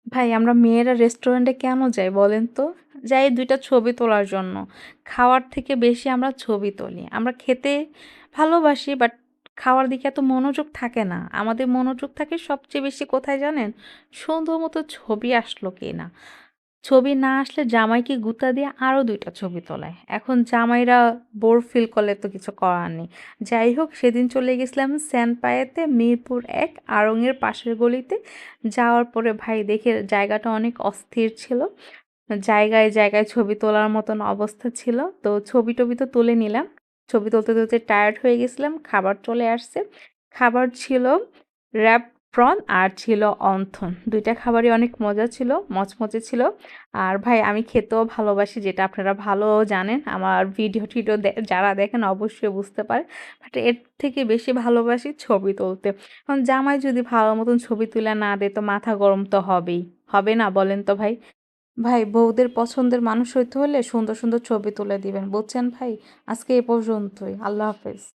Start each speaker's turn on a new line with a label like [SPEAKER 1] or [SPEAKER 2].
[SPEAKER 1] ভাই আমরা মেয়েরা রেস্টুরেন্টে কেন যাই বলেন তো? যাই ২ টা ছবি তোলার জন্য। খাওয়ার থেকে বেশি আমরা ছবি তুলি। আমরা খেতে ভালোবাসি বাট খাওয়ার দিকে এত মনোযোগ থাকে না। আমাদের মনোযোগ থাকে সবচেয়ে বেশি কোথায় জানেন? সুন্দর মতো ছবি আসলো কিনা। ছবি না আসলে জামাইকে গুঁতা দিয়ে আরো ২ টা ছবি তোলায়। এখন জামাইরা বোর ফিল করলে তো কিছু করার নেই। যাই হোক সেদিন চলে গেছিলাম স্যানপায়েতে মিরপুর ১ আড়ং-এর পাশের গলিতে। যাওয়ার পরে ভাই দেখে জায়গাটা অনেক অস্থির ছিল। জায়গায়, জায়গায় ছবি তোলার মতন অবস্থা ছিল। তো ছবি-টবি তো তুলে নিলাম। ছবি তুলতে, তুলতে টায়ার্ড হয়ে গেছিলাম। খাবার চলে আসছে। খাবার ছিল র‍্যাপ প্রন আর ছিল অন্থন। ২ টা খাবারই অনেক মজা ছিল, মচমচে ছিল। আর ভাই আমি খেতেও ভালোবাসি যেটা আপনারা ভালোও জানেন। আমার ভিডিও-টিডিও যারা দেখেন অবশ্যই বুঝতে পারেন। বাট এর থেকে বেশি ভালোবাসি ছবি তুলতে। এখন জামাই যদি ভালো মতন ছবি তুলে না দেয় তো মাথা গরম তো হবেই। হবে না বলেন তো ভাই? ভাই বউদের পছন্দের মানুষ হইতে হলে সুন্দর, সুন্দর ছবি তুলে দিবেন। বুঝছেন ভাই? আজকে এ পর্যন্তই। আল্লাহ হাফেজ।